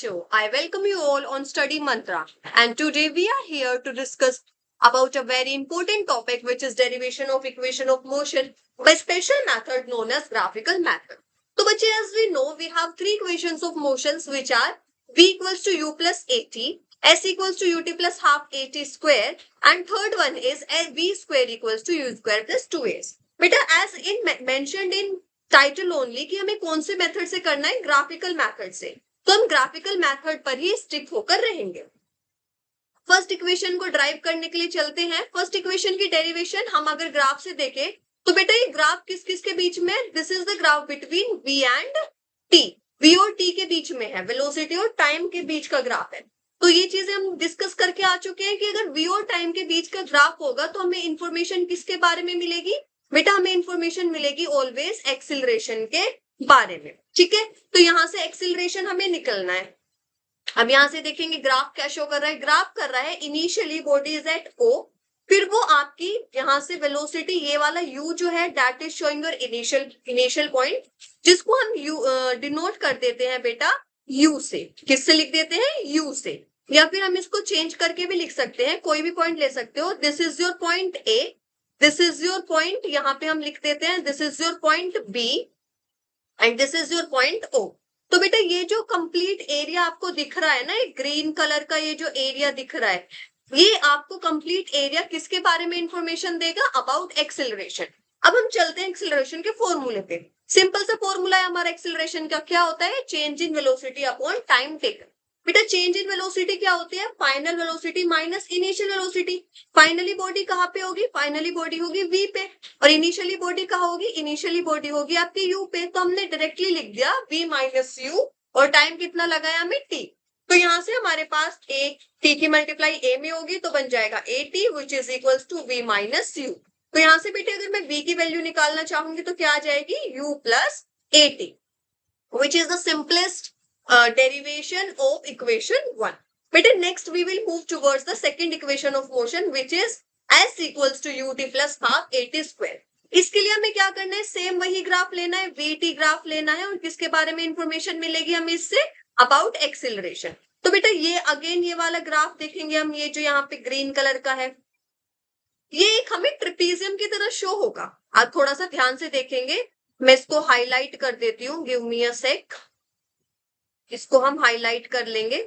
show. I welcome you all on Study Mantra, and today we are here to discuss about a very important topic, which is derivation of equation of motion by special method known as graphical method. So बच्चे, as we know, we have three equations of motions which are v equals to u plus at, s equals to ut plus half at square, and third one is v square equals to u square plus 2s. बेटा, as in mentioned in title only कि हमें कौन से method से करना है, graphical method से, तो हम ग्राफिकल मेथड पर ही स्टिक होकर रहेंगे। फर्स्ट इक्वेशन को ड्राइव करने के लिए चलते हैं। फर्स्ट इक्वेशन की डेरिवेशन हम अगर ग्राफ से देखें तो बेटा ये ग्राफ किस किस के बीच में, this is the graph between v and t, v और t के बीच में है, वेलोसिटी और टाइम के बीच का ग्राफ है। तो ये चीजें हम डिस्कस करके आ चुके हैं कि अगर v और टाइम के बीच का ग्राफ होगा तो हमें इंफॉर्मेशन किसके बारे में मिलेगी, बेटा हमें इंफॉर्मेशन मिलेगी ऑलवेज एक्सिलरेशन के बारे में। ठीक है, तो यहां से एक्सिलरेशन हमें निकलना है। अब यहां से देखेंगे ग्राफ क्या शो कर रहा है, ग्राफ कर रहा है initially body is at o, फिर वो आपकी यहां से वेलोसिटी ये वाला u जो है that is showing your initial point, जिसको हम डिनोट कर देते हैं बेटा u से। किससे लिख देते हैं, u से, या फिर हम इसको चेंज करके भी लिख सकते हैं, कोई भी पॉइंट ले सकते हो। This is your point a, this is your point, यहाँ पे हम लिख देते हैं this is your point B and this is your point O। तो बेटा ये जो कंप्लीट एरिया आपको दिख रहा है ना, एक ग्रीन कलर का ये जो एरिया दिख रहा है, ये आपको कंप्लीट एरिया किसके बारे में इंफॉर्मेशन देगा, अबाउट एक्सिलरेशन। अब हम चलते हैं एक्सिलरेशन के फॉर्मूले पे। सिंपल सा फॉर्मूला है हमारा एक्सिलरेशन का, क्या होता है, change in velocity upon time taken. बेटा चेंज इन वेलोसिटी क्या होती है, final velocity minus initial velocity. Finally body कहाँ पे होगी, फाइनली बॉडी होगी v पे, और इनिशियली बॉडी कहाँ होगी, इनिशियली बॉडी होगी आपकी u पे। तो हमने डायरेक्टली लिख दिया v माइनस u, और टाइम कितना लगाया हमें t। तो यहाँ से हमारे पास a t की मल्टीप्लाई a में होगी तो बन जाएगा at which is equals to v minus u। तो यहाँ से बेटे अगर मैं v की वैल्यू निकालना चाहूंगी तो क्या आ जाएगी, u plus at, which is the simplest derivation of equation 1. But next we will move towards the second equation of motion, which is s equals to ut plus half at square. इसके लिए हमें क्या करना है, same वही graph लेना है, vt graph लेना है, और किसके बारे में इंफॉर्मेशन मिलेगी हमें इससे, अबाउट एक्सिलरेशन। तो बेटा ये अगेन ये वाला ग्राफ देखेंगे हम, ये जो यहाँ पे ग्रीन कलर का है, ये एक हमें ट्रिपीजियम की तरह शो होगा। आप थोड़ा सा ध्यान से देखेंगे, मैं इसको हाईलाइट कर देती हूँ, गिव मी अ सेक, इसको हम हाईलाइट कर लेंगे।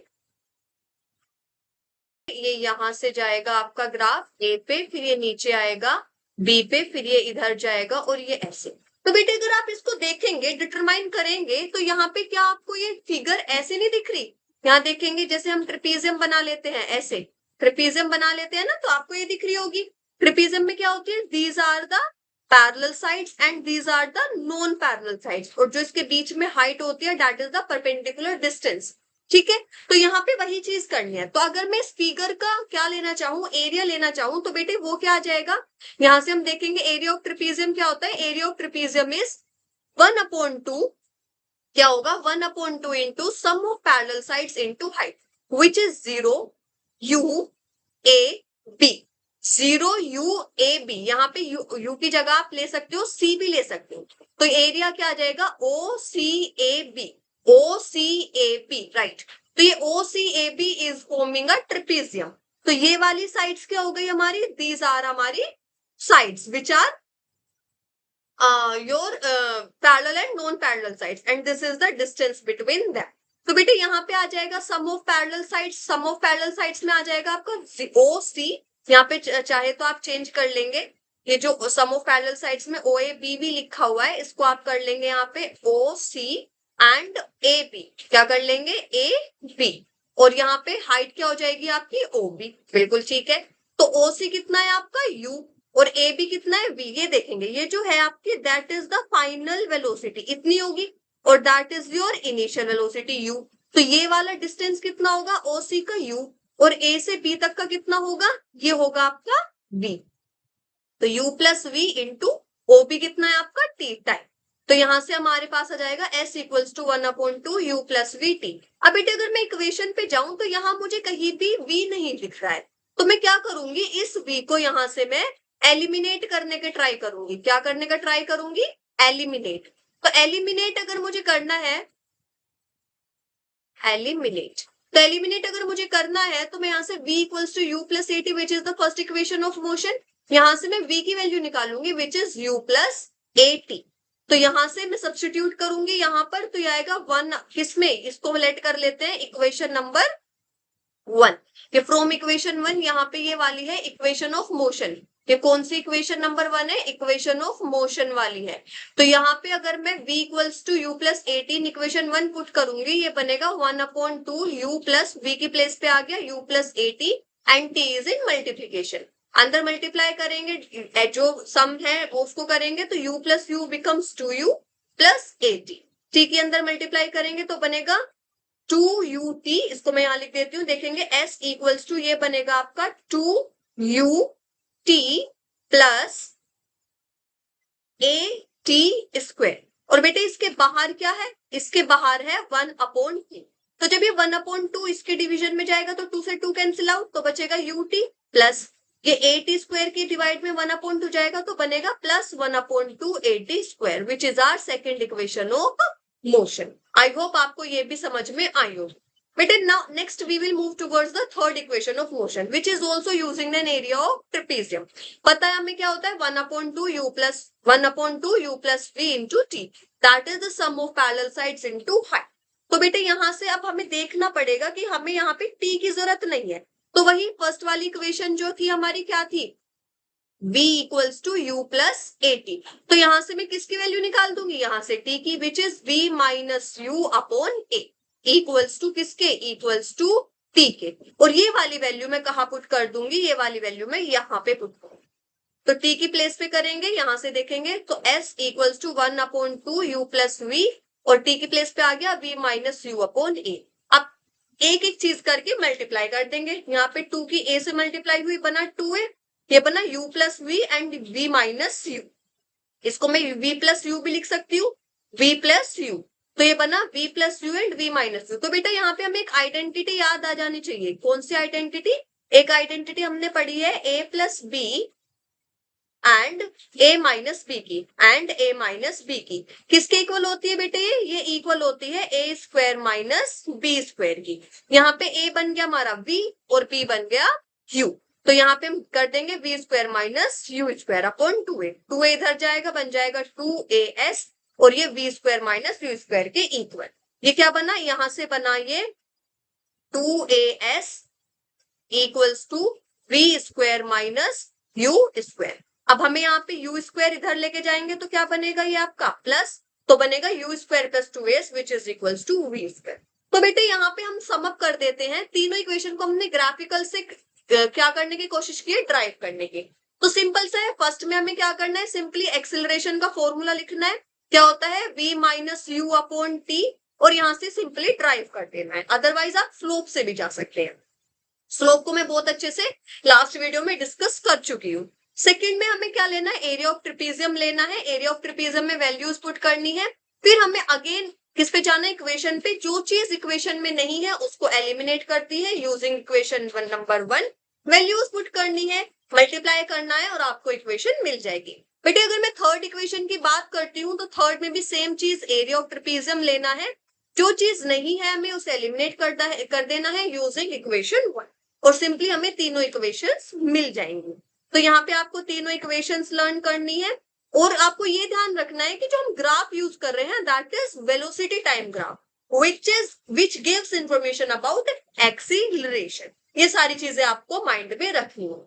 ये यहां से जाएगा आपका ग्राफ ए पे, फिर ये नीचे आएगा बी पे, फिर ये इधर जाएगा, और ये ऐसे। तो बेटे अगर आप इसको देखेंगे, डिटरमाइन करेंगे, तो यहाँ पे क्या आपको ये फिगर ऐसे नहीं दिख रही, यहाँ देखेंगे जैसे हम ट्रिपीजियम बना लेते हैं, ऐसे ट्रिपीजियम बना लेते हैं ना, तो आपको ये दिख रही होगी। ट्रिपीजियम में क्या होती है, these are the parallel sides and these are the non parallel sides, और जो इसके बीच में हाइट होती है that is the perpendicular distance. ठीक है, तो यहाँ पे वही चीज करनी है। तो अगर मैं इस फिगर का क्या लेना चाहूँ, एरिया लेना चाहूँ, तो बेटे वो क्या आ जाएगा, यहाँ से हम देखेंगे एरिया ऑफ ट्रिपीजियम क्या होता है, एरिया ऑफ ट्रिपीजियम इज 1/2, क्या होगा, 1/2 into sum of parallel sides into height, which is 0 u a b, 0 u a b। यहाँ पे u की जगह आप ले सकते हो c भी ले सकते हो, तो एरिया क्या आ जाएगा, o c a b, o c a b, right. तो ये o c a b is forming a trapezium. तो ये वाली साइड्स क्या हो गई हमारी, दीज आर हमारी sides which are your parallel and non-parallel sides, and this is the distance between them. तो बेटे यहाँ पे आ जाएगा sum of parallel sides, sum of parallel sides में आ जाएगा आपका OC, यहाँ पे चाहे तो आप चेंज कर लेंगे, ये जो sum of parallel sides में OAB भी लिखा हुआ है, इसको आप कर लेंगे यहाँ पे OC and AB, क्या कर लेंगे, AB, और यहाँ पे हाइट क्या हो जाएगी आपकी OB, बिल्कुल ठीक है। तो OC कितना है आपका U, और ए बी कितना है, v। ये देखेंगे, ये जो है आपकी that is the final velocity, इतनी होगी, और that is your initial velocity u। तो ये वाला डिस्टेंस कितना होगा, OC का u, और a से b तक का कितना होगा, ये होगा आपका v। तो u plus v into OB कितना है आपका t टाइम। तो यहां से हमारे पास आ जाएगा s equals to 1/2 u plus v t। अब बेटे अगर मैं इक्वेशन पे जाऊं तो यहाँ मुझे कहीं भी v नहीं दिख रहा है, तो मैं क्या करूंगी, इस v को यहां से मैं एलिमिनेट करने के ट्राई करूंगी। क्या करने का ट्राई करूंगी, एलिमिनेट। तो एलिमिनेट अगर मुझे करना है एलिमिनेट। तो एलिमिनेट अगर मुझे करना है तो मैं यहाँ से v equals to u plus a t which is the first equation of motion, यहाँ से मैं v की वैल्यू निकालूंगी which is u plus a t. तो यहाँ से मैं सब्सटीट्यूट करूंगी यहाँ पर, तो ये आएगा वन, किसमें, इसको लेट कर लेते हैं इक्वेशन नंबर वन। ये फ्रॉम इक्वेशन वन, यहाँ पे ये वाली है इक्वेशन ऑफ मोशन। ये कौन सी इक्वेशन नंबर वन है, इक्वेशन ऑफ मोशन वाली है। तो यहाँ पे अगर मैं v equals to u plus at in equation one put करूंगी, ये बनेगा 1/2 u प्लस v की प्लेस पे आ गया u plus at and t is in multiplication. अंदर मल्टीप्लाई करेंगे, जो सम है वो उसको करेंगे तो u plus u becomes 2u plus at. t के अंदर मल्टीप्लाई करेंगे तो बनेगा 2ut, इसको मैं यहां लिख देती हूँ, देखेंगे s इक्वल्स टू ये बनेगा आपका 2ut प्लस at स्क्वायर। और बेटे इसके बाहर क्या है, इसके बाहर है 1/2। तो जब ये 1/2 इसके डिवीजन में जाएगा तो 2 से 2 कैंसिल आउट, तो बचेगा ut प्लस ये at स्क्वायर के डिवाइड में 1/2 जाएगा तो बनेगा plus 1/2 at square which is our second equation of motion. I hope आपको ये भी समझ में आई होगी। बेटे now next we will move towards the third equation of motion which is also using an area of trapezium. पता है हमें क्या होता है, 1/2 u plus v into t, that is the some of parallel sides into height. तो बेटे यहाँ से अब हमें देखना पड़ेगा कि हमें यहाँ पे t की जरूरत नहीं है, तो वही फर्स्ट वाली इक्वेशन जो थी हमारी क्या थी, v equals to u plus a t. तो यहां से मैं किसकी वैल्यू निकाल दूंगी, यहाँ से t की, which is v minus u upon a equals to किसके, इक्वल्स टू t के। और ये वाली वैल्यू मैं कहाँ पुट कर दूंगी, ये वाली वैल्यू मैं यहाँ पे पुट करूंगी। तो t की प्लेस पे करेंगे, यहां से देखेंगे तो s equals to 1/2 u plus v, और t की प्लेस पे आ गया v minus u upon a। अब एक एक चीज करके मल्टीप्लाई कर देंगे, यहाँ पे 2 की a से मल्टीप्लाई हुई बना 2a, ये बना u plus v and v minus u. इसको मैं v प्लस यू भी लिख सकती हूँ, v प्लस यू, तो ये बना v plus you and v minus you. तो बेटा यहाँ पे हमें एक आइडेंटिटी याद आ जानी चाहिए, कौन सी आइडेंटिटी, एक आइडेंटिटी हमने पढ़ी है a plus b and a minus b की, एंड a माइनस b की किसके इक्वल होती है बेटे, ये इक्वल होती है a square minus b square की। यहाँ पे a बन गया हमारा v और b बन गया u, तो यहाँ पे हम कर देंगे v square minus u square upon 2a, 2a इधर जाएगा बन जाएगा 2as, और ये v square minus u square के इक्वल। ये क्या बना, यहां से बना ये 2as equals to v square minus u square. अब हमें यहाँ पे यू स्क्वायर इधर लेके जाएंगे तो क्या बनेगा, ये आपका प्लस, तो बनेगा u square plus 2as which is equals to v square. तो बेटे यहाँ पे हम सम अप कर देते हैं, तीनों इक्वेशन को हमने ग्राफिकल से क्या करने की कोशिश की है, ड्राइव करने की। तो सिंपल सा है, फर्स्ट में हमें क्या करना है, सिंपली एक्सिलरेशन का फॉर्मूला लिखना है, क्या होता है v minus u upon T, और यहाँ से सिंपली ड्राइव कर देना है। अदरवाइज आप स्लोप से भी जा सकते हैं, स्लोप को मैं बहुत अच्छे से लास्ट वीडियो में डिस्कस कर चुकी हूँ। सेकंड में हमें क्या लेना है, एरिया ऑफ ट्रेपेजियम लेना है, एरिया ऑफ ट्रेपेजियम में वैल्यूज पुट करनी है। फिर हमें अगेन किस पे जाना है, इक्वेशन पे, जो चीज इक्वेशन में नहीं है उसको एलिमिनेट करती है using equation number one, values put करनी है, मल्टीप्लाई करना है और आपको इक्वेशन मिल जाएगी। बेटे अगर मैं थर्ड इक्वेशन की बात करती हूँ तो थर्ड में भी सेम चीज, एरिया ऑफ ट्रेपेजियम लेना है, जो चीज नहीं है हमें उसे एलिमिनेट कर देना है यूजिंग इक्वेशन वन, और सिंपली हमें तीनों इक्वेशंस मिल जाएंगी। तो यहाँ पे आपको तीनों इक्वेशंस लर्न करनी है, और आपको ये ध्यान रखना है कि जो हम ग्राफ यूज कर रहे हैं that is velocity time graph which gives information about acceleration। ये सारी चीजें आपको माइंड में रखनी है।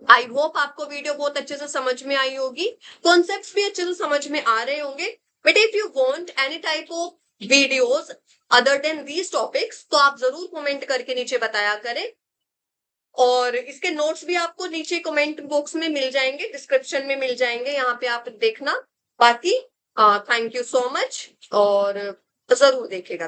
आई होप आपको वीडियो बहुत अच्छे से समझ में आई होगी, कॉन्सेप्ट्स भी अच्छे से समझ में आ रहे होंगे। But if you want any type of videos other than these topics तो आप जरूर कमेंट करके नीचे बताया करें, और इसके नोट्स भी आपको नीचे कमेंट बॉक्स में मिल जाएंगे, डिस्क्रिप्शन में मिल जाएंगे, यहाँ पे आप देखना। बाकी थैंक यू सो मच, और जरूर देखेगा।